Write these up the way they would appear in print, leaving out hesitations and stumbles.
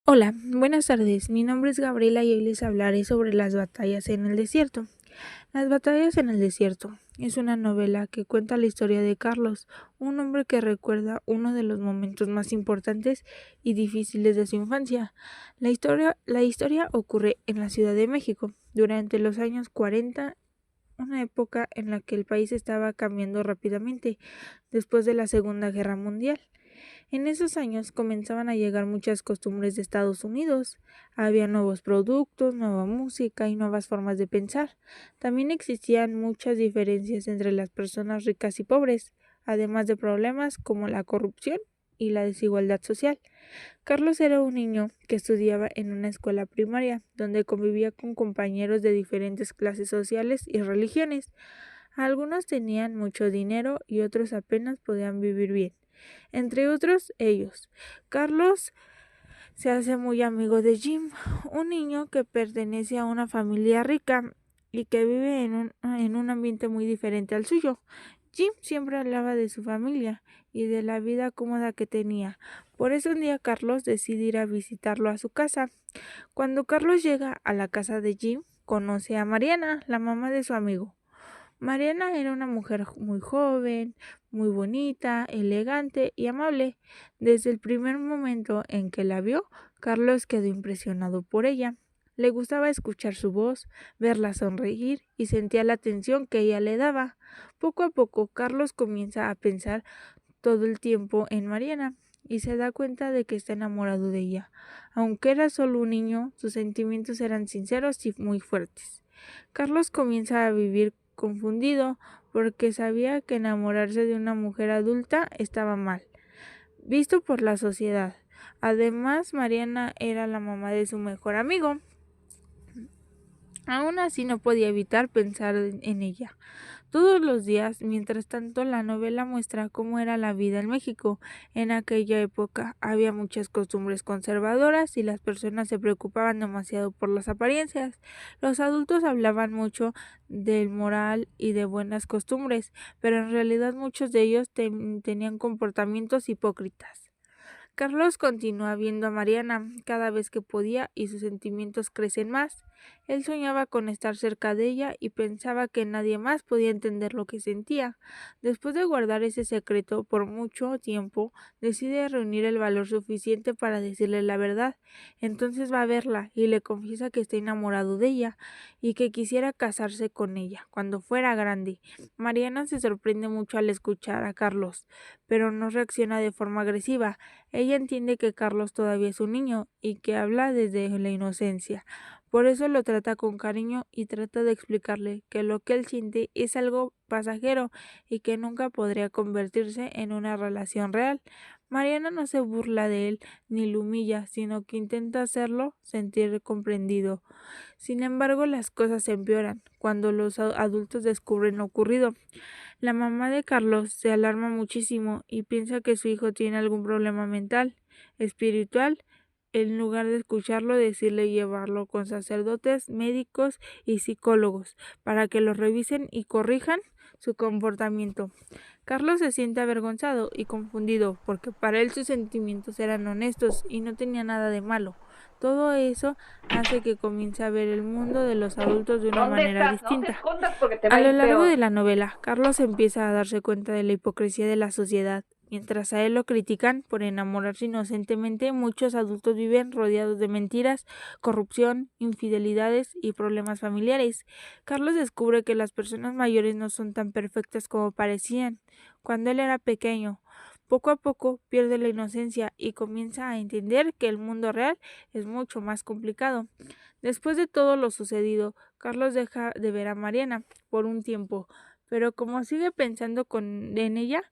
Hola, buenas tardes. Mi nombre es Gabriela y hoy les hablaré sobre las batallas en el desierto. Las batallas en el desierto es una novela que cuenta la historia de Carlos, un hombre que recuerda uno de los momentos más importantes y difíciles de su infancia. La historia ocurre en la Ciudad de México durante los años 40, una época en la que el país estaba cambiando rápidamente después de la Segunda Guerra Mundial. En esos años comenzaban a llegar muchas costumbres de Estados Unidos. Había nuevos productos, nueva música y nuevas formas de pensar. También existían muchas diferencias entre las personas ricas y pobres, además de problemas como la corrupción y la desigualdad social. Carlos era un niño que estudiaba en una escuela primaria, donde convivía con compañeros de diferentes clases sociales y religiones. Algunos tenían mucho dinero y otros apenas podían vivir bien. Entre otros ellos, Carlos se hace muy amigo de Jim, un niño que pertenece a una familia rica y que vive en un ambiente muy diferente al suyo. Jim siempre hablaba de su familia y de la vida cómoda que tenía. Por eso un día Carlos decide ir a visitarlo a su casa. Cuando Carlos llega a la casa de Jim, conoce a Mariana, la mamá de su amigo. Mariana era una mujer muy joven, muy bonita, elegante y amable. Desde el primer momento en que la vio, Carlos quedó impresionado por ella. Le gustaba escuchar su voz, verla sonreír y sentía la atención que ella le daba. Poco a poco, Carlos comienza a pensar todo el tiempo en Mariana y se da cuenta de que está enamorado de ella. Aunque era solo un niño, sus sentimientos eran sinceros y muy fuertes. Carlos comienza a vivir confundido porque sabía que enamorarse de una mujer adulta estaba mal, visto por la sociedad. Además, Mariana era la mamá de su mejor amigo. Aún así no podía evitar pensar en ella todos los días. Mientras tanto, la novela muestra cómo era la vida en México. En aquella época había muchas costumbres conservadoras y las personas se preocupaban demasiado por las apariencias. Los adultos hablaban mucho del moral y de buenas costumbres, pero en realidad muchos de ellos tenían comportamientos hipócritas. Carlos continúa viendo a Mariana cada vez que podía y sus sentimientos crecen más. Él soñaba con estar cerca de ella y pensaba que nadie más podía entender lo que sentía. Después de guardar ese secreto por mucho tiempo, decide reunir el valor suficiente para decirle la verdad. Entonces va a verla y le confiesa que está enamorado de ella y que quisiera casarse con ella cuando fuera grande. Mariana se sorprende mucho al escuchar a Carlos, pero no reacciona de forma agresiva. Ella entiende que Carlos todavía es un niño y que habla desde la inocencia. Por eso lo trata con cariño y trata de explicarle que lo que él siente es algo pasajero y que nunca podría convertirse en una relación real. Mariana no se burla de él ni lo humilla, sino que intenta hacerlo sentir comprendido. Sin embargo, las cosas empeoran cuando los adultos descubren lo ocurrido. La mamá de Carlos se alarma muchísimo y piensa que su hijo tiene algún problema mental, espiritual. En lugar de escucharlo, decirle llevarlo con sacerdotes, médicos y psicólogos para que lo revisen y corrijan su comportamiento. Carlos se siente avergonzado y confundido porque para él sus sentimientos eran honestos y no tenía nada de malo. Todo eso hace que comience a ver el mundo de los adultos de una ¿Dónde manera estás? No te distinta. escondas porque te va A a lo ir largo peor. de la novela, Carlos empieza a darse cuenta de la hipocresía de la sociedad. Mientras a él lo critican por enamorarse inocentemente, muchos adultos viven rodeados de mentiras, corrupción, infidelidades y problemas familiares. Carlos descubre que las personas mayores no son tan perfectas como parecían cuando él era pequeño. Poco a poco pierde la inocencia y comienza a entender que el mundo real es mucho más complicado. Después de todo lo sucedido, Carlos deja de ver a Mariana por un tiempo, pero como sigue pensando en ella,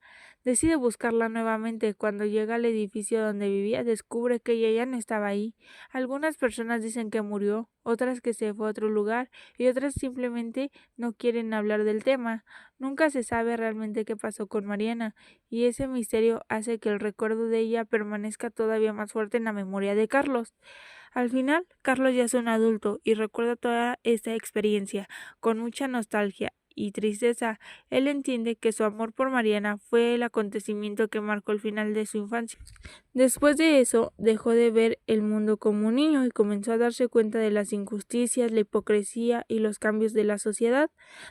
decide buscarla nuevamente. Cuando llega al edificio donde vivía, descubre que ella ya no estaba ahí. Algunas personas dicen que murió, otras que se fue a otro lugar y otras simplemente no quieren hablar del tema. Nunca se sabe realmente qué pasó con Mariana, y ese misterio hace que el recuerdo de ella permanezca todavía más fuerte en la memoria de Carlos. Al final, Carlos ya es un adulto y recuerda toda esta experiencia con mucha nostalgia y tristeza. Él entiende que su amor por Mariana fue el acontecimiento que marcó el final de su infancia. Después de eso, dejó de ver el mundo como un niño y comenzó a darse cuenta de las injusticias, la hipocresía y los cambios de la sociedad.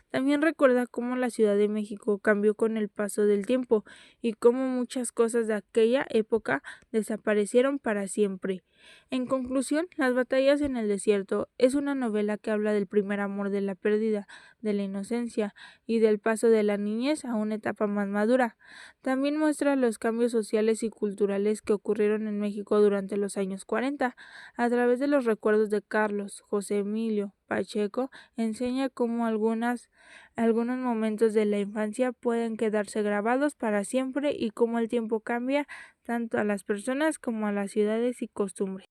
También recuerda cómo la Ciudad de México cambió con el paso del tiempo y cómo muchas cosas de aquella época desaparecieron para siempre. En conclusión, Las batallas en el desierto es una novela que habla del primer amor, de la pérdida de la inocencia y del paso de la niñez a una etapa más madura. También muestra los cambios sociales y culturales que ocurrieron en México durante los años 40. A través de los recuerdos de Carlos, José Emilio, Pacheco, enseña cómo algunos momentos de la infancia pueden quedarse grabados para siempre y cómo el tiempo cambia tanto a las personas como a las ciudades y costumbres.